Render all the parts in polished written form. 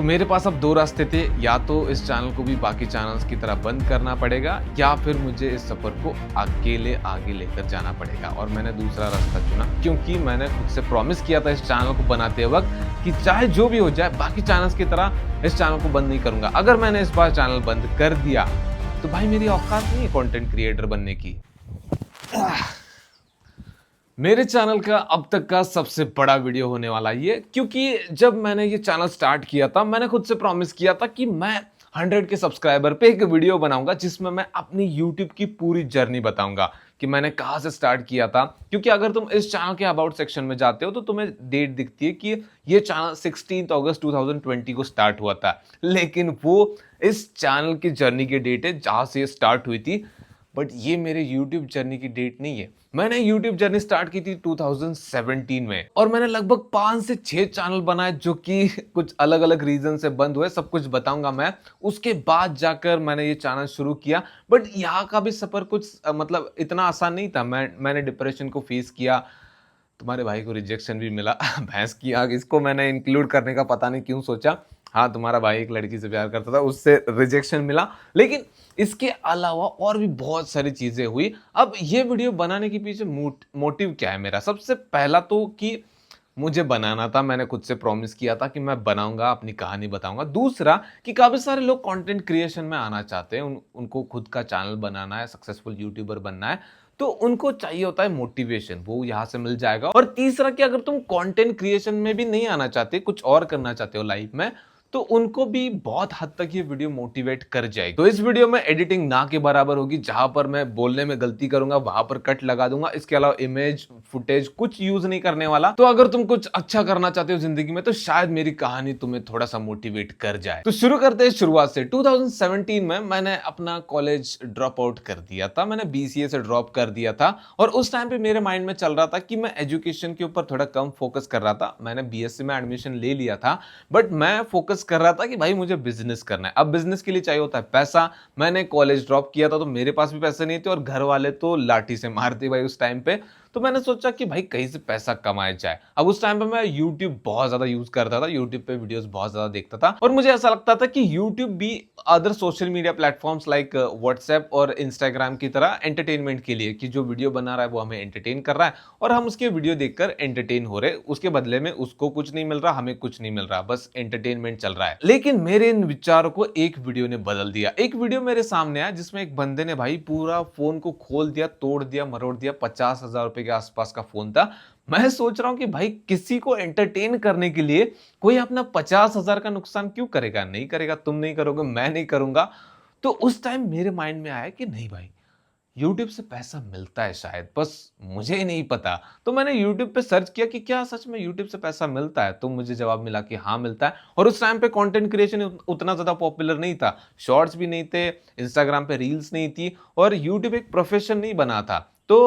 तो मेरे पास अब दो रास्ते थे, या तो इस चैनल को भी बाकी चैनल्स की तरह बंद करना पड़ेगा या फिर मुझे इस सफर को अकेले आगे लेकर जाना पड़ेगा। और मैंने दूसरा रास्ता चुना क्योंकि मैंने खुद से प्रॉमिस किया था इस चैनल को बनाते वक्त कि चाहे जो भी हो जाए बाकी चैनल्स की तरह इस चैनल को बंद नहीं करूंगा। अगर मैंने इस बार चैनल बंद कर दिया तो भाई मेरी औकात नहीं है कंटेंट क्रिएटर बनने की। मेरे चैनल का अब तक का सबसे बड़ा वीडियो होने वाला ये, क्योंकि जब मैंने ये चैनल स्टार्ट किया था मैंने खुद से प्रॉमिस किया था कि मैं 100 के सब्सक्राइबर पे एक वीडियो बनाऊंगा जिसमें मैं अपनी YouTube की पूरी जर्नी बताऊंगा कि मैंने कहां से स्टार्ट किया था। क्योंकि अगर तुम इस चैनल के अबाउट सेक्शन में जाते हो तो तुम्हें डेट दिखती है कि ये चैनल 16 अगस्त 2020 को स्टार्ट हुआ था, लेकिन वो इस चैनल की जर्नी की डेट है जहां से ये स्टार्ट हुई थी। बट ये मेरे YouTube जर्नी की डेट नहीं है। मैंने YouTube जर्नी स्टार्ट की थी 2017 में और मैंने लगभग 5 से 6 चैनल बनाए जो कि कुछ अलग अलग रीजन से बंद हुए, सब कुछ बताऊंगा मैं। उसके बाद जाकर मैंने ये चैनल शुरू किया। बट यहाँ का भी सफर कुछ मतलब इतना आसान नहीं था। मैंने डिप्रेशन को फेस किया, तुम्हारे भाई को रिजेक्शन भी मिला। भैंस की आग, इसको मैंने इंक्लूड करने का पता नहीं क्यों सोचा। हाँ, तुम्हारा भाई एक लड़की से प्यार करता था, उससे रिजेक्शन मिला। लेकिन इसके अलावा और भी बहुत सारी चीजें हुई। अब ये वीडियो बनाने के पीछे मोटिव क्या है मेरा? सबसे पहला तो कि मुझे बनाना था, मैंने खुद से प्रॉमिस किया था कि मैं बनाऊंगा, अपनी कहानी बताऊंगा। दूसरा कि काफी सारे लोग कंटेंट क्रिएशन में आना चाहते हैं, उनको खुद का चैनल बनाना है, सक्सेसफुल यूट्यूबर बनना है, तो उनको चाहिए होता है मोटिवेशन, वो यहाँ से मिल जाएगा। और तीसरा कि अगर तुम कंटेंट क्रिएशन में भी नहीं आना चाहते, कुछ और करना चाहते हो लाइफ में, तो उनको भी बहुत हद तक ये वीडियो मोटिवेट कर जाएगी। तो इस वीडियो में एडिटिंग ना के बराबर होगी, जहां पर मैं बोलने में गलती करूंगा वहां पर कट लगा दूंगा। इसके अलावा इमेज फुटेज कुछ यूज नहीं करने वाला। तो अगर तुम कुछ अच्छा करना चाहते हो जिंदगी में तो शायद मेरी कहानी तुम्हें थोड़ा सा मोटिवेट कर जाए। तो शुरू करते हैं शुरुआत से। 2017 में मैंने अपना कॉलेज ड्रॉप आउट कर दिया था, मैंने BCA से ड्रॉप कर दिया था। और उस टाइम पे मेरे माइंड में चल रहा था कि मैं एजुकेशन के ऊपर थोड़ा कम फोकस कर रहा था। मैंने BSc में एडमिशन ले लिया था, बट मैं फोकस कर रहा था कि भाई मुझे बिजनेस करना है। अब बिजनेस के लिए चाहिए होता है पैसा। मैंने कॉलेज ड्रॉप किया था तो मेरे पास भी पैसे नहीं थे और घर वाले तो लाठी से मारते भाई उस टाइम पे। तो मैंने सोचा कि भाई कहीं से पैसा कमाया जाए। अब उस टाइम पे मैं YouTube बहुत ज्यादा यूज करता था, YouTube पे वीडियोस बहुत ज्यादा देखता था और मुझे ऐसा लगता था कि YouTube भी other social media platforms like WhatsApp और Instagram की तरह एंटरटेनमेंट के लिए, कि जो वीडियो बना रहा है वो हमें एंटरटेन कर रहा है और हम उसके वीडियो देखकर एंटरटेन हो रहे, उसके बदले में उसको कुछ नहीं मिल रहा, हमें कुछ नहीं मिल रहा, बस एंटरटेनमेंट चल रहा है। लेकिन मेरे इन विचारों को एक वीडियो ने बदल दिया। एक वीडियो मेरे सामने आया जिसमें एक बंदे ने भाई पूरा फोन को खोल दिया, तोड़ दिया, मरोड़ दिया। 50,000 रुपए के आसपास का फोन था। मैं सोच रहा हूं कि भाई किसी को एंटरटेन करने के लिए कोई अपना 50,000 का नुकसान क्यों करेगा? नहीं करेगा, तुम नहीं करोगे, मैं नहीं करूंगा। तो उस टाइम मेरे माइंड में आया कि नहीं भाई, YouTube से पैसा मिलता है शायद, बस मुझे ही नहीं पता। तो मैंने YouTube पे सर्च किया कि क्या सच में YouTube से पैसा मिलता है, तो मुझे जवाब मिला कि हाँ मिलता है। और उस टाइम पे कंटेंट क्रिएशन उतना ज्यादा पॉपुलर नहीं था, शॉर्ट्स भी नहीं थे, Instagram पे रील्स नहीं थी और YouTube एक प्रोफेशन नहीं बना था, तो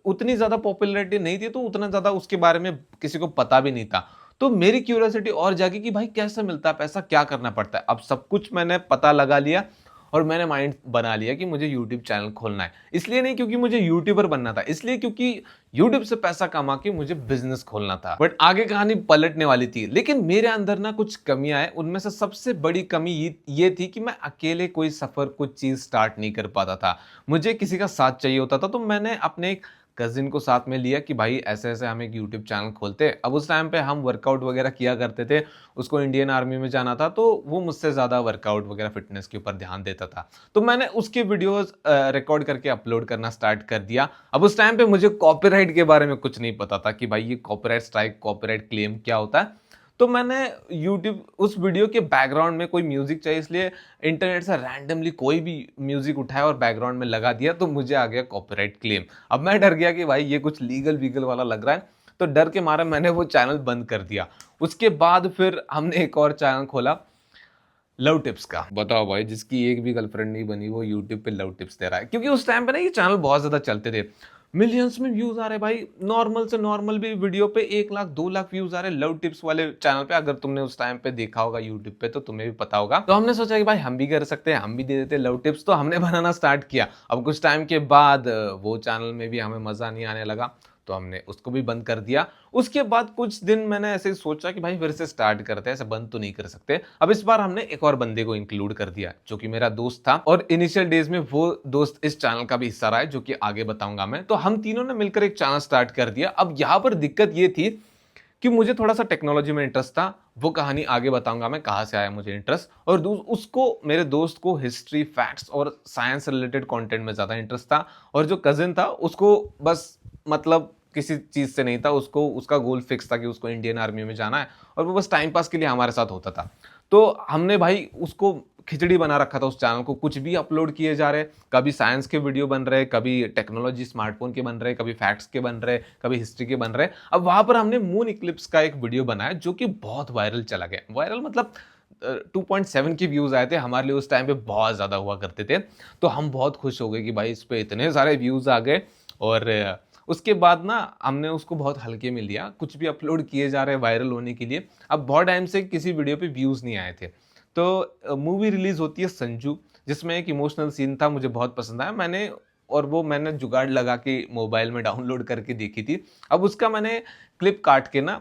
उतनी ज्यादा पॉपुलैरिटी नहीं थी, तो उतना ज्यादा उसके बारे में किसी को पता भी नहीं था। तो मेरी क्यूरियोसिटी और जागी कि भाई कैसे मिलता है पैसा, क्या करना पड़ता है। अब सब कुछ मैंने पता लगा लिया और मैंने माइंड बना लिया कि मुझे YouTube चैनल खोलना है। इसलिए नहीं क्योंकि मुझे यूट्यूबर बनना था, इसलिए क्योंकि YouTube से पैसा कमा के मुझे बिजनेस खोलना था। बट आगे कहानी पलटने वाली थी। लेकिन मेरे अंदर ना कुछ कमियां हैं, उनमें से सबसे बड़ी कमी ये थी कि मैं अकेले कोई सफर, कुछ चीज स्टार्ट नहीं कर पाता था। मुझे किसी का साथ चाहिए होता था। तो मैंने अपने एक कजिन को साथ में लिया कि भाई ऐसे ऐसे हम एक यूट्यूब चैनल खोलते हैं। अब उस टाइम पे हम वर्कआउट वगैरह किया करते थे, उसको इंडियन आर्मी में जाना था, तो वो मुझसे ज़्यादा वर्कआउट वगैरह फिटनेस के ऊपर ध्यान देता था। तो मैंने उसके वीडियोस रिकॉर्ड करके अपलोड करना स्टार्ट कर दिया। अब उस टाइम पे मुझे कॉपीराइट के बारे में कुछ नहीं पता था कि भाई ये कॉपीराइट स्ट्राइक, कॉपीराइट क्लेम क्या होता है। तो मैंने यूट्यूब, उस वीडियो के बैकग्राउंड में कोई म्यूजिक चाहिए, इसलिए इंटरनेट से रैंडमली कोई भी म्यूजिक उठाया और बैकग्राउंड में लगा दिया, तो मुझे आ गया कॉपीराइट क्लेम। अब मैं डर गया कि भाई ये कुछ लीगल वीगल वाला लग रहा है, तो डर के मारे मैंने वो चैनल बंद कर दिया। उसके बाद फिर हमने एक और चैनल खोला लव टिप्स का। बताओ भाई, जिसकी एक भी गर्लफ्रेंड नहीं बनी वो यूट्यूब पे लव टिप्स दे रहा है। क्योंकि उस टाइम पे ना ये चैनल बहुत ज्यादा चलते थे, मिलियंस में व्यूज आ रहे भाई। नॉर्मल से नॉर्मल भी वीडियो पे 1 लाख 2 लाख व्यूज आ रहे लव टिप्स वाले चैनल पे। अगर तुमने उस टाइम पे देखा होगा यूट्यूब पे तो तुम्हें भी पता होगा। तो हमने सोचा कि भाई हम भी कर सकते हैं, हम भी दे देते लव टिप्स। तो हमने बनाना स्टार्ट किया। अब कुछ टाइम के बाद वो चैनल में भी हमें मजा नहीं आने लगा, तो हमने उसको भी बंद कर दिया। उसके बाद कुछ दिन मैंने ऐसे ही सोचा कि भाई फिर से स्टार्ट करते हैं, ऐसे बंद तो नहीं कर सकते। अब इस बार हमने एक और बंदे को इंक्लूड कर दिया जो कि मेरा दोस्त था, और इनिशियल डेज में वो दोस्त इस चैनल का भी हिस्सा रहा है, जो कि आगे बताऊंगा मैं। तो हम तीनों ने मिलकर एक चैनल स्टार्ट कर दिया। अब यहां पर दिक्कत ये थी कि मुझे थोड़ा सा टेक्नोलॉजी में इंटरेस्ट था। वो कहानी आगे बताऊंगा मैं, कहां से आया मुझे इंटरेस्ट। और उसको, मेरे दोस्त को हिस्ट्री, फैक्ट्स और साइंस रिलेटेड कंटेंट में ज्यादा इंटरेस्ट था। और जो कजिन था उसको बस मतलब किसी चीज से नहीं था, उसको उसका गोल फिक्स था कि उसको इंडियन आर्मी में जाना है, और वो बस टाइम पास के लिए हमारे साथ होता था। तो हमने भाई उसको खिचड़ी बना रखा था उस चैनल को, कुछ भी अपलोड किए जा रहे, कभी साइंस के वीडियो बन रहे, कभी टेक्नोलॉजी स्मार्टफोन के बन रहे, कभी फैक्ट्स के बन रहे, कभी हिस्ट्री के बन रहे। अब वहां पर हमने मून इक्लिप्स का एक वीडियो बनाया जो कि बहुत वायरल चला गया। वायरल मतलब 2.7 के व्यूज आए थे, हमारे लिए उस टाइम पे बहुत ज्यादा हुआ करते थे। तो हम बहुत खुश हो गए कि भाई इस पे इतने सारे व्यूज आ गए। और उसके बाद ना हमने उसको बहुत हल्के में लिया, कुछ भी अपलोड किए जा रहे वायरल होने के लिए। अब बहुत टाइम से किसी वीडियो पे व्यूज नहीं आए थे। तो मूवी रिलीज होती है संजू, जिसमें एक इमोशनल सीन था, मुझे बहुत पसंद आया। मैंने जुगाड़ लगा के मोबाइल में डाउनलोड करके देखी थी। अब उसका मैंने क्लिप काट के ना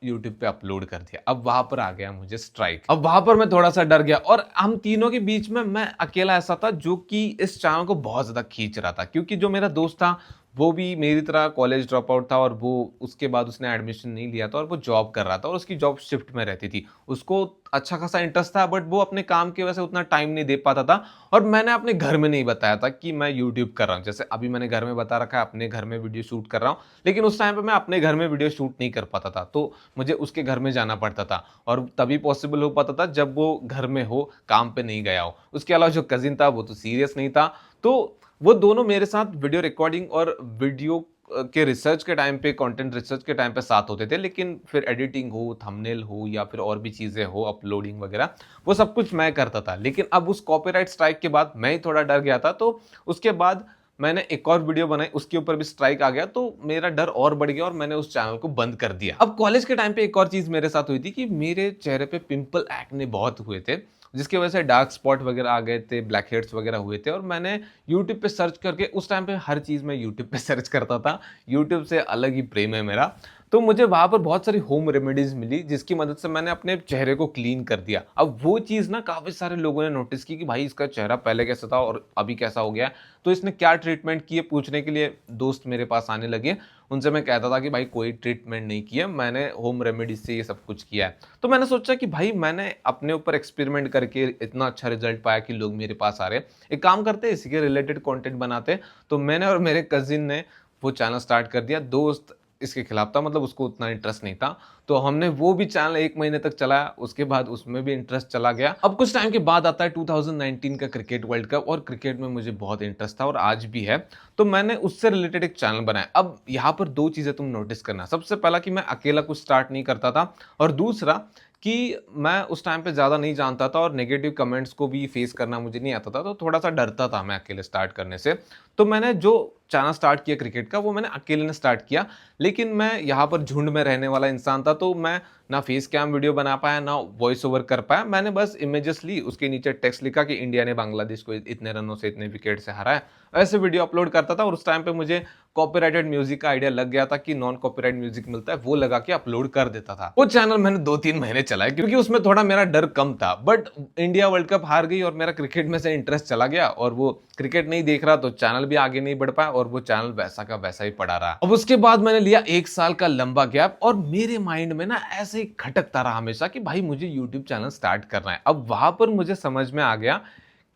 यूट्यूब पे अपलोड कर दिया। अब वहां पर आ गया मुझे स्ट्राइक। अब वहां पर मैं थोड़ा सा डर गया, और हम तीनों के बीच में मैं अकेला ऐसा था जो कि इस चैनल को बहुत ज्यादा खींच रहा था, क्योंकि जो मेरा दोस्त था वो भी मेरी तरह कॉलेज ड्रॉप आउट था, और वो उसके बाद उसने एडमिशन नहीं लिया था, और वो जॉब कर रहा था, और उसकी जॉब शिफ्ट में रहती थी। उसको अच्छा खासा इंटरेस्ट था, बट वो अपने काम की वजह से उतना टाइम नहीं दे पाता था। और मैंने अपने घर में नहीं बताया था कि मैं यूट्यूब कर रहा हूँ। जैसे अभी मैंने घर में बता रखा है, अपने घर में वीडियो शूट कर रहा हूँ, लेकिन उस टाइम पे मैं अपने घर में वीडियो शूट नहीं कर पाता था, तो मुझे उसके घर में जाना पड़ता था। और तभी पॉसिबल हो पाता था जब वो घर में हो, काम पे नहीं गया हो। उसके अलावा जो कजिन था वो तो सीरियस नहीं था। तो वो दोनों मेरे साथ वीडियो रिकॉर्डिंग और वीडियो के रिसर्च के टाइम पे, कंटेंट रिसर्च के टाइम पे साथ होते थे, लेकिन फिर एडिटिंग हो, थंबनेल हो, या फिर और भी चीजें हो, अपलोडिंग वगैरह, वो सब कुछ मैं करता था। लेकिन अब उस कॉपीराइट स्ट्राइक के बाद मैं ही थोड़ा डर गया था। तो उसके बाद मैंने एक और वीडियो बनाई, उसके ऊपर भी स्ट्राइक आ गया, तो मेरा डर और बढ़ गया और मैंने उस चैनल को बंद कर दिया। अब कॉलेज के टाइम पे एक और चीज मेरे साथ हुई थी कि मेरे चेहरे पे पिंपल, एक्ने बहुत हुए थे, जिसकी वजह से डार्क स्पॉट वगैरह आ गए थे, ब्लैक हेड्स वगैरह हुए थे। और मैंने यूट्यूब पे सर्च करके, उस टाइम पे हर चीज़ मैं यूट्यूब पे सर्च करता था, यूट्यूब से अलग ही प्रेम है मेरा। तो मुझे वहां पर बहुत सारी होम रेमेडीज मिली, जिसकी मदद से मैंने अपने चेहरे को क्लीन कर दिया। अब वो चीज़ ना काफ़ी सारे लोगों ने नोटिस की कि भाई इसका चेहरा पहले कैसा था और अभी कैसा हो गया है, तो इसने क्या ट्रीटमेंट की है पूछने के लिए दोस्त मेरे पास आने लगे। उनसे मैं कहता था कि भाई कोई ट्रीटमेंट नहीं किया, मैंने होम रेमेडीज से ये सब कुछ किया है। तो मैंने सोचा कि भाई मैंने अपने ऊपर एक्सपेरिमेंट करके इतना अच्छा रिजल्ट पाया कि लोग मेरे पास आ रहे हैं, एक काम करते हैं इसी के रिलेटेड कंटेंट बनाते। तो मैंने और मेरे कजिन ने वो चैनल स्टार्ट कर दिया। दोस्त इसके खिलाफ था, मतलब उसको उतना इंटरेस्ट नहीं था। तो हमने वो भी चैनल 1 महीने तक चलाया, उसके बाद उसमें भी इंटरेस्ट चला गया। अब कुछ टाइम के बाद आता है 2019 का क्रिकेट वर्ल्ड कप, और क्रिकेट में मुझे बहुत इंटरेस्ट था और आज भी है। तो मैंने उससे रिलेटेड एक चैनल बनाया। अब यहाँ पर दो चीजें तुम नोटिस करना, सबसे पहला कि मैं अकेला कुछ स्टार्ट नहीं करता था, और दूसरा कि मैं उस टाइम पे ज़्यादा नहीं जानता था और नेगेटिव कमेंट्स को भी फेस करना मुझे नहीं आता था, तो थोड़ा सा डरता था मैं अकेले स्टार्ट करने से। तो मैंने जो चैनल स्टार्ट किया क्रिकेट का, वो मैंने अकेले ने स्टार्ट किया। लेकिन मैं यहाँ पर झुंड में रहने वाला इंसान था, तो मैं ना फेस कैम वीडियो बना पाया, ना वॉइस ओवर कर पाया। मैंने बस इमेजेस ली, उसके नीचे टेक्स्ट लिखा कि इंडिया ने बांग्लादेश को इतने रनों से, इतने विकेट से हराया, ऐसे वीडियो अपलोड करता था। और उस टाइम पे मुझे कॉपीराइटेड म्यूजिक का आइडिया लग गया था कि नॉन कॉपीराइट म्यूजिक मिलता है, वो लगा के अपलोड कर देता था। वो चैनल मैंने 2-3 महीने चलाया, क्योंकि उसमें थोड़ा मेरा डर कम था। बट इंडिया वर्ल्ड कप हार गई और मेरा क्रिकेट में से इंटरेस्ट चला गया, और वो क्रिकेट नहीं देख रहा, तो चैनल भी आगे नहीं बढ़ पाया, और वो चैनल वैसा का वैसा ही पड़ा रहा। अब उसके बाद मैंने लिया 1 साल का लंबा गैप, और मेरे माइंड में ना ऐसे ही खटकता रहा हमेशा कि भाई मुझे यूट्यूब चैनल स्टार्ट करना है। अब वहां पर मुझे समझ में आ गया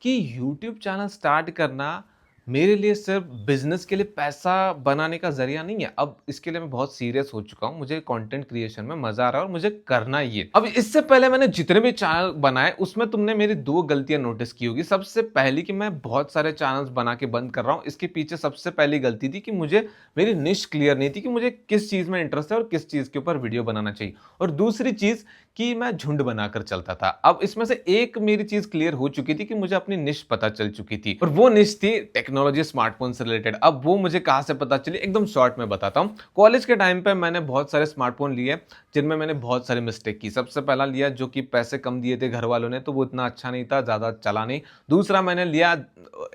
कि यूट्यूब चैनल स्टार्ट करना मेरे लिए सिर्फ बिजनेस के लिए पैसा बनाने का जरिया नहीं है। अब इसके लिए मैं बहुत सीरियस हो चुका हूं, मुझे कंटेंट क्रिएशन में मजा आ रहा है और मुझे करना ही है। अब इससे पहले मैंने जितने भी चैनल बनाए, उसमें तुमने मेरी 2 गलतियां नोटिस की होगी। सबसे पहली कि मैं बहुत सारे चैनल्स बना के बंद कर रहा हूं। इसके पीछे सबसे पहली गलती थी कि मुझे मेरी निश क्लियर नहीं थी कि मुझे किस चीज में इंटरेस्ट है और किस चीज के ऊपर वीडियो बनाना चाहिए। और दूसरी चीज कि मैं झुंड बनाकर चलता था। अब इसमें से एक मेरी चीज क्लियर हो चुकी थी कि मुझे अपनी निश पता चल चुकी थी और वो निश थी टेक्नोलॉजी स्मार्टफोन से रिलेटेड। अब वो मुझे कहां से पता चली, एकदम शॉर्ट में बताता हूं। कॉलेज के टाइम पे मैंने बहुत सारे स्मार्टफोन लिए जिनमें मैंने बहुत सारी मिस्टेक की। सबसे पहला लिया जो कि पैसे कम दिए थे घर वालों ने, तो वो इतना अच्छा नहीं था, ज्यादा चला नहीं। दूसरा मैंने लिया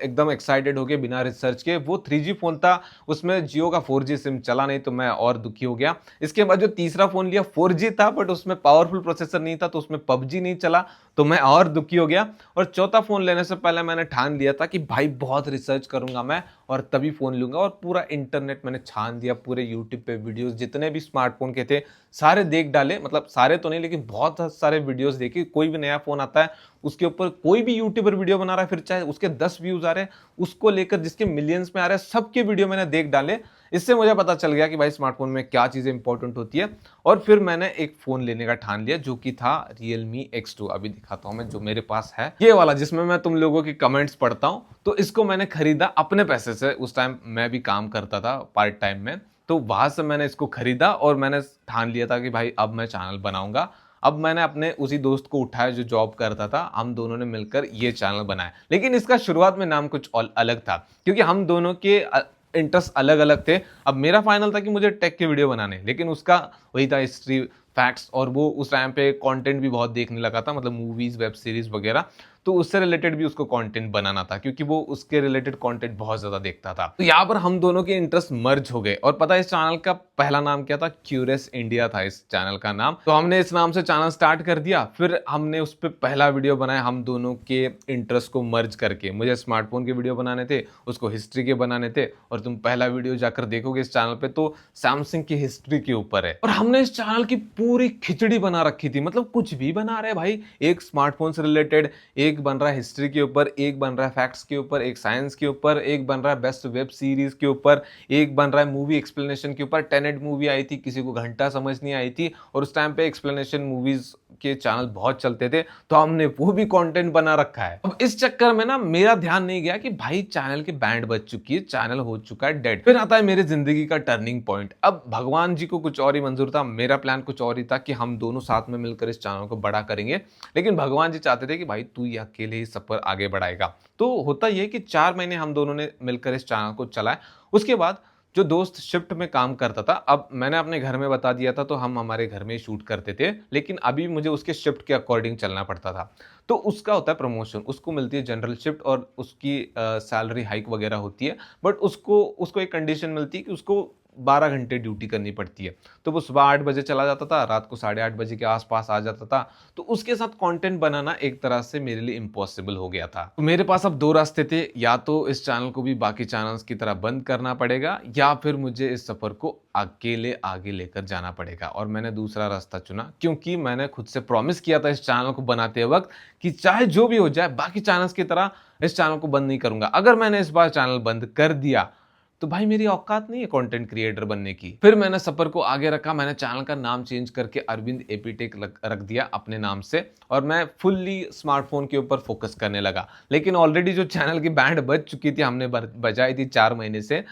एकदम एक्साइटेड होके बिना रिसर्च के, वो 3G फोन था, उसमें जियो का 4G सिम चला नहीं, तो मैं और दुखी हो गया। इसके बाद जो तीसरा फोन लिया 4G था बट उसमें पावरफुल प्रोसेसर नहीं था, तो उसमें पबजी नहीं चला, तो मैं और दुखी हो गया। और चौथा फोन लेने से पहले मैंने ठान लिया था कि भाई बहुत रिसर्च करूंगा मैं और तभी फोन लूंगा, और पूरा इंटरनेट मैंने छान दिया, पूरे यूट्यूब पे वीडियोस जितने भी स्मार्टफोन के थे सारे देख डाले। मतलब सारे तो नहीं लेकिन बहुत सारे वीडियोस देखे। कोई भी नया फोन आता है उसके ऊपर कोई भी यूट्यूबर वीडियो बना रहा है, फिर चाहे उसके 10 व्यूज आ रहे हैं, उसको लेकर जिसके मिलियंस में आ रहे हैं, सबके वीडियो मैंने देख डाले। इससे मुझे पता चल गया कि भाई स्मार्टफोन में क्या चीजें इंपॉर्टेंट होती है। और फिर मैंने एक फोन लेने का ठान लिया जो कि था Realme X2। अभी दिखाता हूं मैं जो मेरे पास है, ये वाला जिसमें मैं तुम लोगों की कमेंट्स पढ़ता हूं। तो इसको मैंने खरीदा अपने पैसे से। उस टाइम मैं भी काम करता था पार्ट टाइम में, तो वहां से मैंने इसको खरीदा और मैंने ठान लिया था कि भाई अब मैं चैनल बनाऊंगा। अब मैंने अपने उसी दोस्त को उठाया जो जॉब करता था, हम दोनों ने मिलकर ये चैनल बनाया। लेकिन इसका शुरुआत में नाम कुछ अलग था क्योंकि हम दोनों के इंटरेस्ट अलग अलग थे। अब मेरा फाइनल था कि मुझे टेक के वीडियो बनाने, लेकिन उसका वही था हिस्ट्री फैक्ट्स, और वो उस टाइम पे कंटेंट भी बहुत देखने लगा था, मतलब मूवीज वेब सीरीज वगैरह। तो उससे रिलेटेड भी उसको कंटेंट बनाना था क्योंकि वो उसके रिलेटेड कंटेंट बहुत ज्यादा देखता था। तो यहाँ पर हम दोनों के इंटरेस्ट मर्ज हो गए। और पता है इस चैनल का पहला नाम क्या था? क्यूरियस इंडिया था इस चैनल का नाम। तो हमने इस नाम से चैनल स्टार्ट कर दिया। फिर हमने उस पर पहला वीडियो बनाया हम दोनों के इंटरेस्ट को मर्ज करके। मुझे स्मार्टफोन के वीडियो बनाने थे, उसको हिस्ट्री के बनाने थे। और तुम पहला वीडियो जाकर देखोगे इस चैनल पे तो सैमसंग की हिस्ट्री के ऊपर है। और हमने इस चैनल की पूरी खिचड़ी बना रखी थी, मतलब कुछ भी बना रहे भाई। एक स्मार्टफोन से रिलेटेड, एक बन रहा है हिस्ट्री के ऊपर, एक बन रहा है फैक्ट्स के ऊपर, एक साइंस के ऊपर, एक बन रहा है बेस्ट वेब सीरीज के ऊपर, एक बन रहा है मूवी एक्सप्लेनेशन के ऊपर। टेनेट मूवी आई थी, किसी को घंटा समझ नहीं आई थी, और उस टाइम पे एक्सप्लेनेशन मूवीज के चैनल बहुत चलते थे, तो हमने वो भी कंटेंट बना रखा है। अब इस चक्कर में ना मेरा ध्यान नहीं गया कि भाई चैनल की बैंड बज चुकी है, चैनल हो चुका है डेड। फिर आता है मेरी जिंदगी का टर्निंग पॉइंट। अब भगवान जी को कुछ और ही मंजूर था, मेरा प्लान कुछ और ही था कि हम दोनों साथ में मिलकर इस चैनल को बड़ा करेंगे। लेकिन भगवान जी चाहते थे कि भाई तू ये अकेले ही सफर आगे बढ़ाएगा। तो होता यह कि 4 महीने हम दोनों ने मिलकर इस चैनल को चलाया। उसके बाद जो दोस्त शिफ्ट में काम करता था, अब मैंने अपने घर में बता दिया था तो हम हमारे घर में शूट करते थे, लेकिन अभी मुझे उसके शिफ्ट के अकॉर्डिंग चलना पड़ता था। तो उसका होता है प्रमोशन, उसको मिलती है जनरल शिफ्ट और उसकी सैलरी हाइक वगैरह होती है। बट उसको उसको एक कंडीशन मिलती है कि उसको 12 घंटे ड्यूटी करनी पड़ती है। तो वो सुबह 8 बजे चला जाता था, रात को 8:30 बजे के आसपास आ जाता था। तो उसके साथ कंटेंट बनाना एक तरह से मेरे लिए इम्पॉसिबल हो गया था। तो मेरे पास अब 2 रास्ते थे, या तो इस चैनल को भी बाकी चैनल्स की तरह बंद करना पड़ेगा, या फिर मुझे इस सफर को अकेले आगे लेकर जाना पड़ेगा। और मैंने दूसरा रास्ता चुना क्योंकि मैंने खुद से प्रॉमिस किया था इस चैनल को बनाते वक्त कि चाहे जो भी हो जाए बाकी चैनल्स की तरह इस चैनल को बंद नहीं करूंगा। अगर मैंने इस बार चैनल बंद कर दिया तो भाई मेरी औकात नहीं है कंटेंट क्रिएटर बनने की। फिर मैंने सफर को आगे रखा, मैंने चैनल का नाम चेंज करके अरविंद एपीटेक रख दिया अपने नाम से, और मैं फुल्ली स्मार्टफोन के ऊपर फोकस करने लगा। लेकिन ऑलरेडी जो चैनल की बैंड बज चुकी थी, हमने बजाई थी 4 महीने से,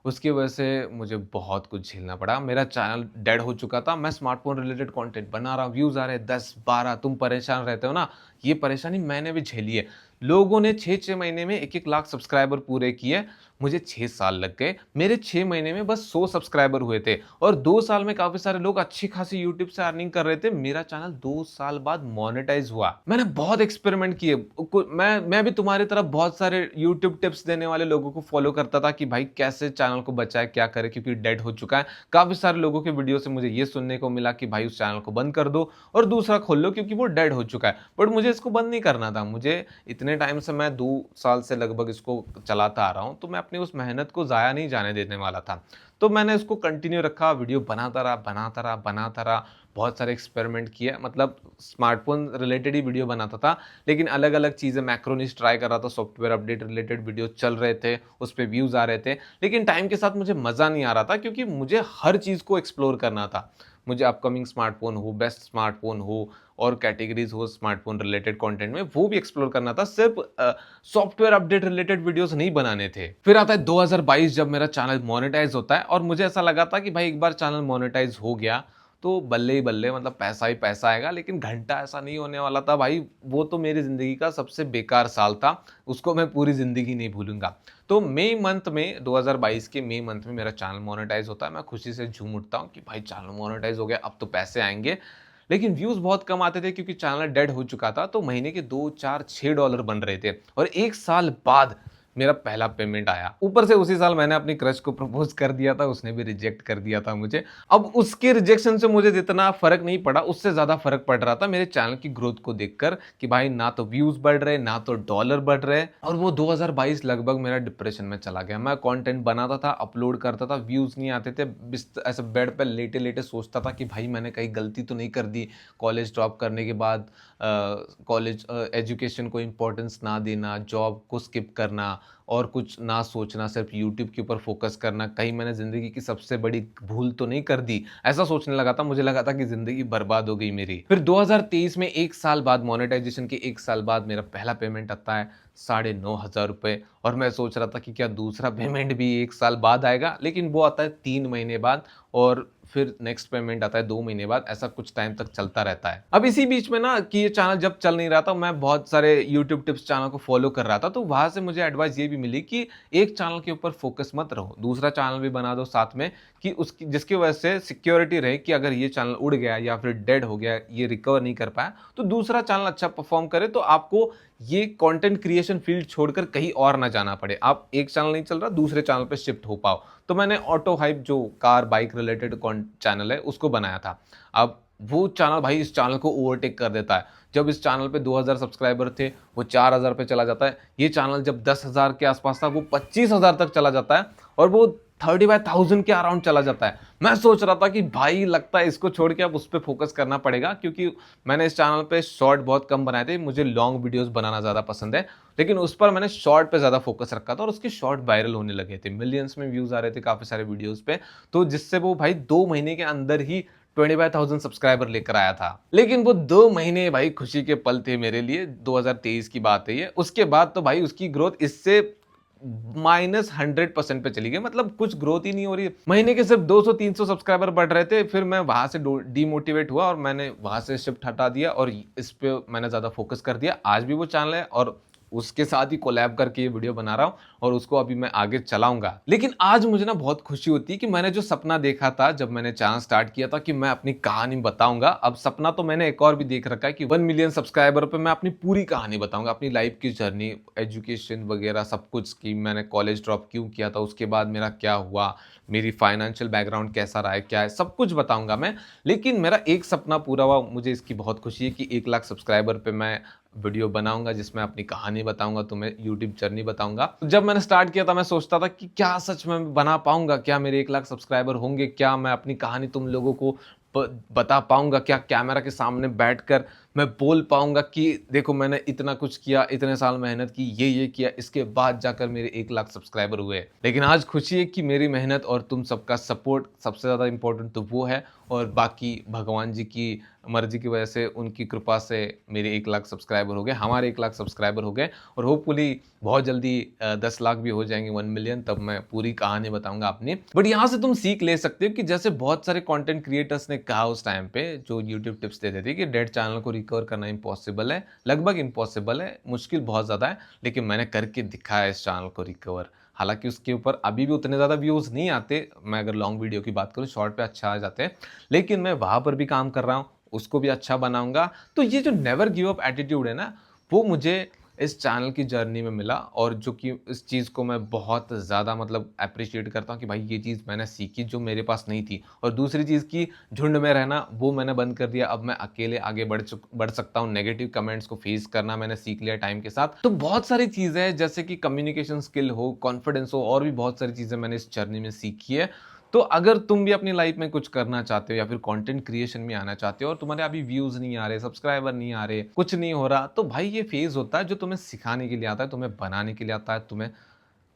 उसकी वजह से मुझे बहुत कुछ झेलना पड़ा। मेरा चैनल डेड हो चुका था, मैं स्मार्टफोन रिलेटेड कंटेंट बना रहा, व्यूज आ रहे 10-12। तुम परेशान रहते हो ना, ये परेशानी मैंने भी झेली है। लोगों ने 6-6 महीने में 1-1 लाख सब्सक्राइबर पूरे किए, मुझे 6 साल लग गए। मेरे 6 महीने में बस 100 सब्सक्राइबर हुए थे, और 2 साल में काफी सारे लोग अच्छी खासी यूट्यूब से अर्निंग कर रहे थे। मेरा चैनल 2 साल बाद मोनेटाइज हुआ। मैंने बहुत एक्सपेरिमेंट किए। मैं भी तुम्हारी तरह बहुत सारे यूट्यूब टिप्स देने वाले लोगों को फॉलो करता था कि भाई कैसे चैनल को बचाए, क्या करे, क्योंकि डेड हो चुका है। काफी सारे लोगों के वीडियो से मुझे ये सुनने को मिला कि भाई उस चैनल को बंद कर दो और दूसरा खोल लो क्योंकि वो डेड हो चुका है। बट मुझे इसको बंद नहीं करना था। मुझे इतने टाइम से, मैं 2 साल से लगभग इसको चलाता आ रहा हूं, तो मैं अपनी उस मेहनत को जाया नहीं जाने देने वाला था। तो मैंने इसको कंटिन्यू रखा, वीडियो बनाता रहा। बहुत सारे एक्सपेरिमेंट किए, मतलब स्मार्टफोन रिलेटेड ही वीडियो बनाता था, लेकिन अलग अलग चीज़ें मैक्रोनिस ट्राई कर रहा था। सॉफ्टवेयर अपडेट रिलेटेड वीडियो चल रहे थे, उस पर व्यूज़ आ रहे थे, लेकिन टाइम के साथ मुझे मज़ा नहीं आ रहा था क्योंकि मुझे हर चीज़ को एक्सप्लोर करना था। मुझे अपकमिंग स्मार्टफोन हो, बेस्ट स्मार्टफोन हो, और कैटेगरीज हो स्मार्टफोन रिलेटेड कंटेंट में, वो भी एक्सप्लोर करना था। सिर्फ सॉफ्टवेयर अपडेट रिलेटेड वीडियोस नहीं बनाने थे। फिर आता है 2022, जब मेरा चैनल मोनेटाइज होता है, और मुझे ऐसा लगा था कि भाई एक बार चैनल मोनेटाइज हो गया तो बल्ले ही बल्ले, मतलब पैसा ही पैसा आएगा। लेकिन घंटा ऐसा नहीं होने वाला था भाई, वो तो मेरी ज़िंदगी का सबसे बेकार साल था, उसको मैं पूरी ज़िंदगी नहीं भूलूँगा। तो मई मंथ में 2022 के मई मंथ में मेरा चैनल मोनेटाइज़ होता है। मैं खुशी से झूम उठता हूँ कि भाई चैनल मोनेटाइज़ हो गया, अब तो पैसे आएँगे। लेकिन व्यूज़ बहुत कम आते थे क्योंकि चैनल डेड हो चुका था, तो महीने के 2, 4, $6 बन रहे थे और 1 साल बाद मेरा पहला पेमेंट आया। ऊपर से उसी साल मैंने अपनी क्रश को प्रपोज़ कर दिया था, उसने भी रिजेक्ट कर दिया था मुझे। अब उसके रिजेक्शन से मुझे जितना फ़र्क नहीं पड़ा, उससे ज़्यादा फ़र्क पड़ रहा था मेरे चैनल की ग्रोथ को देखकर कि भाई ना तो व्यूज़ बढ़ रहे, ना तो डॉलर बढ़ रहे, और वो 2022 लगभग मेरा डिप्रेशन में चला गया। मैं कंटेंट बनाता था, अपलोड करता था, व्यूज़ नहीं आते थे। ऐसे बेड पे लेटे-लेटे सोचता था कि भाई मैंने कहीं गलती तो नहीं कर दी, कॉलेज ड्रॉप करने के बाद कॉलेज एजुकेशन को इम्पोर्टेंस ना देना, जॉब को स्किप करना और कुछ ना सोचना, सिर्फ यूट्यूब के ऊपर फोकस करना, कहीं मैंने ज़िंदगी की सबसे बड़ी भूल तो नहीं कर दी, ऐसा सोचने लगा था। मुझे लगा था कि ज़िंदगी बर्बाद हो गई मेरी। फिर 2023 में 1 साल बाद, मोनेटाइजेशन के 1 साल बाद मेरा पहला पेमेंट आता है ₹9,500 और मैं सोच रहा था कि क्या दूसरा पेमेंट भी 1 साल बाद आएगा, लेकिन वो आता है 3 महीने बाद और फिर नेक्स्ट पेमेंट आता है 2 महीने बाद। ऐसा कुछ टाइम तक चलता रहता है। अब इसी बीच में ना कि ये चैनल जब चल नहीं रहा था, मैं बहुत सारे यूट्यूब टिप्स चैनल को फॉलो कर रहा था, तो वहाँ से मुझे एडवाइस ये भी मिली कि एक चैनल के ऊपर फोकस मत रहो, दूसरा चैनल भी बना दो साथ में, कि उसकी जिसकी वजह से सिक्योरिटी रहे कि अगर ये चैनल उड़ गया या फिर डेड हो गया, ये रिकवर नहीं कर पाया, तो दूसरा चैनल अच्छा परफॉर्म करे, तो आपको ये कंटेंट क्रिएशन फील्ड छोड़कर कहीं और ना जाना पड़े। आप एक चैनल नहीं चल रहा, दूसरे चैनल पे शिफ्ट हो पाओ। तो मैंने ऑटो हाइप, जो कार बाइक रिलेटेड चैनल है, उसको बनाया था। अब वो चैनल भाई इस चैनल को ओवरटेक कर देता है। जब इस चैनल पे 2000 सब्सक्राइबर थे, वो 4000 पे चला जाता है। ये चैनल जब 10,000 के आसपास था, वो 25,000 तक चला जाता है और वो 35,000 के अराउंड चला जाता है। मैं सोच रहा था कि भाई लगता है इसको छोड़ के अब उस पे फोकस करना पड़ेगा, क्योंकि मैंने इस चैनल पे शॉर्ट बहुत कम बनाए थे। मुझे लॉन्ग वीडियोस बनाना ज़्यादा पसंद है, लेकिन उस पर मैंने शॉर्ट पे ज़्यादा फोकस रखा था और उसके शॉर्ट वायरल होने लगे थे। मिलियंस में व्यूज़ आ रहे थे काफ़ी सारे वीडियोज़ पे, तो जिससे वो भाई 2 महीने के अंदर ही 25,000 सब्सक्राइबर लेकर आया था। लेकिन वो 2 महीने भाई खुशी के पल थे मेरे लिए, 2023 की बात है ये। उसके बाद तो भाई उसकी ग्रोथ इससे -100% पे चली गई, मतलब कुछ ग्रोथ ही नहीं हो रही है। महीने के सिर्फ 200-300 सब्सक्राइबर बढ़ रहे थे। फिर मैं वहां से डीमोटिवेट हुआ और मैंने वहां से शिफ्ट हटा दिया और इस पे मैंने ज्यादा फोकस कर दिया। आज भी वो चैनल है और उसके साथ ही कोलैब करके ये वीडियो बना रहा हूँ और उसको अभी मैं आगे चलाऊंगा। लेकिन आज मुझे ना बहुत खुशी होती है कि मैंने जो सपना देखा था जब मैंने चैनल स्टार्ट किया था कि मैं अपनी कहानी बताऊंगा, अब सपना तो मैंने एक और भी देख रखा है कि 1 मिलियन सब्सक्राइबर पे मैं अपनी पूरी कहानी बताऊंगा, अपनी लाइफ की जर्नी, एजुकेशन वगैरह सब कुछ, कि मैंने कॉलेज ड्रॉप क्यों किया था, उसके बाद मेरा क्या हुआ, मेरी फाइनेंशियल बैकग्राउंड कैसा रहा है, क्या है, सब कुछ बताऊंगा मैं। लेकिन मेरा एक सपना पूरा हुआ, मुझे इसकी बहुत खुशी है कि 1 लाख सब्सक्राइबर पे मैं वीडियो बनाऊंगा जिसमें अपनी कहानी बताऊंगा, तुम्हें यूट्यूब जर्नी बताऊंगा। जब मैंने स्टार्ट किया था मैं सोचता था कि क्या सच में बना पाऊंगा, क्या मेरे 1 लाख सब्सक्राइबर होंगे, क्या मैं अपनी कहानी तुम लोगों को बता पाऊंगा, क्या कैमरा के सामने बैठकर मैं बोल पाऊंगा कि देखो मैंने इतना कुछ किया, इतने साल मेहनत की, ये किया, इसके बाद जाकर मेरे 1 लाख सब्सक्राइबर हुए। लेकिन आज खुशी है कि मेरी मेहनत और तुम सबका सपोर्ट सबसे ज़्यादा इंपॉर्टेंट तो वो है, और बाकी भगवान जी की मर्जी की वजह से, उनकी कृपा से मेरे 1 लाख सब्सक्राइबर हो गए, हमारे 1 लाख सब्सक्राइबर हो गए और होपफुली बहुत जल्दी 10 लाख भी हो जाएंगे, 1 मिलियन, तब मैं पूरी कहानी बताऊंगा अपनी। बट यहाँ से तुम सीख ले सकते हो कि जैसे बहुत सारे कंटेंट क्रिएटर्स ने कहा उस टाइम पे, जो यूट्यूब टिप्स देते थे कि डेड चैनल को रिकवर करना इम्पॉसिबल है, लगभग इम्पॉसिबल है, मुश्किल बहुत ज़्यादा है, लेकिन मैंने करके दिखाया इस चैनल को रिकवर। हालांकि उसके ऊपर अभी भी उतने ज़्यादा व्यूज़ नहीं आते, मैं अगर लॉन्ग वीडियो की बात करूँ, शॉर्ट पे अच्छा आ जाते हैं, लेकिन मैं वहाँ पर भी काम कर रहा हूँ, उसको भी अच्छा बनाऊंगा। तो ये जो नेवर गिव अप एटीट्यूड है ना, वो मुझे इस चैनल की जर्नी में मिला, और जो कि इस चीज़ को मैं बहुत ज़्यादा मतलब अप्रिशिएट करता हूँ कि भाई ये चीज़ मैंने सीखी जो मेरे पास नहीं थी। और दूसरी चीज़ की झुंड में रहना वो मैंने बंद कर दिया, अब मैं अकेले आगे बढ़ सकता हूँ। नेगेटिव कमेंट्स को फेस करना मैंने सीख लिया टाइम के साथ। तो बहुत सारी चीज़ें हैं, जैसे कि कम्युनिकेशन स्किल हो, कॉन्फिडेंस हो, और भी बहुत सारी चीज़ें मैंने इस जर्नी में सीखी है। तो अगर तुम भी अपनी लाइफ में कुछ करना चाहते हो या फिर कंटेंट क्रिएशन में आना चाहते हो और तुम्हारे अभी व्यूज नहीं आ रहे, सब्सक्राइबर नहीं आ रहे, कुछ नहीं हो रहा, तो भाई ये फेज होता है जो तुम्हें सिखाने के लिए आता है, तुम्हें बनाने के लिए आता है, तुम्हें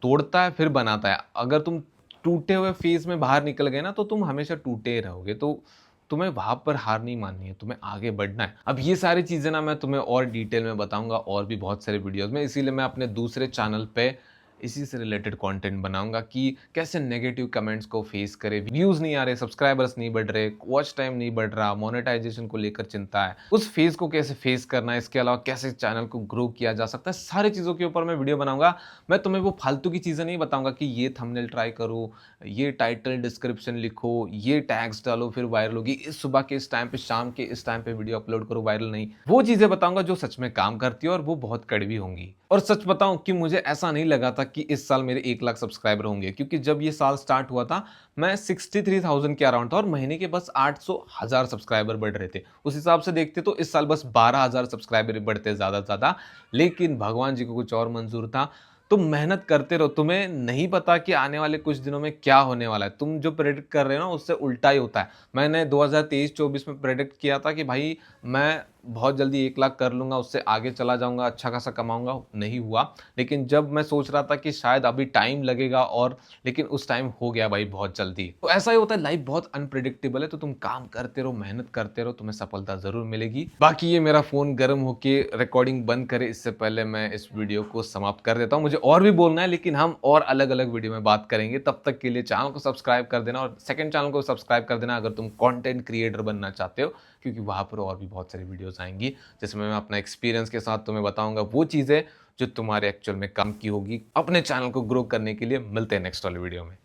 तोड़ता है फिर बनाता है। अगर तुम टूटे हुए फेज में बाहर निकल गए ना, तो तुम हमेशा टूटे ही रहोगे। तो तुम्हें वहां पर हार नहीं माननी है, तुम्हें आगे बढ़ना है। अब ये सारी चीजें ना मैं तुम्हें और डिटेल में बताऊंगा और भी बहुत सारे वीडियोस में, इसीलिए मैं अपने दूसरे चैनल पे इसी से रिलेटेड कंटेंट बनाऊंगा कि कैसे नेगेटिव कमेंट्स को फेस करे, व्यूज नहीं आ रहे, सब्सक्राइबर्स नहीं बढ़ रहे, वॉच टाइम नहीं बढ़ रहा, मोनेटाइजेशन को लेकर चिंता है, उस फेज को कैसे फेस करना है, इसके अलावा कैसे चैनल को ग्रो किया जा सकता है, सारी चीजों के ऊपर मैं वीडियो बनाऊंगा। मैं तुम्हें वो फालतू की चीजें नहीं बताऊंगा कि ये थंबनेल ट्राई करो, ये टाइटल डिस्क्रिप्शन लिखो, ये टैग्स डालो फिर वायरल होगी, इस सुबह के इस टाइम पे, शाम के इस टाइम पे वीडियो अपलोड करो वायरल नहीं। वो चीजें बताऊंगा जो सच में काम करती है और वो बहुत कड़वी होंगी। और सच बताऊं कि मुझे ऐसा नहीं लगा था कि इस साल मेरे 1 लाख सब्सक्राइबर होंगे, क्योंकि जब ये साल स्टार्ट हुआ था मैं 63,000 के अराउंड था और महीने के बस 800,000 सब्सक्राइबर बढ़ रहे थे। उस हिसाब से देखते तो इस साल बस 12,000 सब्सक्राइबर बढ़ते ज्यादा से ज्यादा। लेकिन भगवान जी को कुछ और मंजूर था। तुम मेहनत करते रहो, तुम्हें नहीं पता कि आने वाले कुछ दिनों में क्या होने वाला है। तुम जो प्रेडिक्ट कर रहे हो ना, उससे उल्टा ही होता है। मैंने 2023-24 में प्रेडिक्ट किया था कि भाई मैं बहुत जल्दी 1 लाख कर लूंगा, उससे आगे चला जाऊंगा, अच्छा खासा कमाऊंगा, नहीं हुआ। लेकिन जब मैं सोच रहा था कि शायद अभी टाइम लगेगा, और लेकिन उस टाइम हो गया भाई बहुत जल्दी। तो ऐसा ही होता है, लाइफ बहुत अनप्रिडिक्टेबल है। तो तुम काम करते रहो, मेहनत करते रहो, तुम्हें सफलता जरूर मिलेगी। बाकी ये मेरा फोन गर्म होके रिकॉर्डिंग बंद करे इससे पहले मैं इस वीडियो को समाप्त कर देता हूँ। मुझे और भी बोलना है, लेकिन हम और अलग अलग वीडियो में बात करेंगे। तब तक के लिए चैनल को सब्सक्राइब कर देना, और सेकंड चैनल को सब्सक्राइब कर देना अगर तुम कंटेंट क्रिएटर बनना चाहते हो, क्योंकि वहां पर और भी बहुत सारी वीडियोस आएंगी जिसमें मैं अपना एक्सपीरियंस के साथ तुम्हें बताऊंगा वो चीजें जो तुम्हारे एक्चुअल में काम की होगी। अपने चैनल को ग्रो करने के लिए मिलते हैं नेक्स्ट वाले वीडियो में।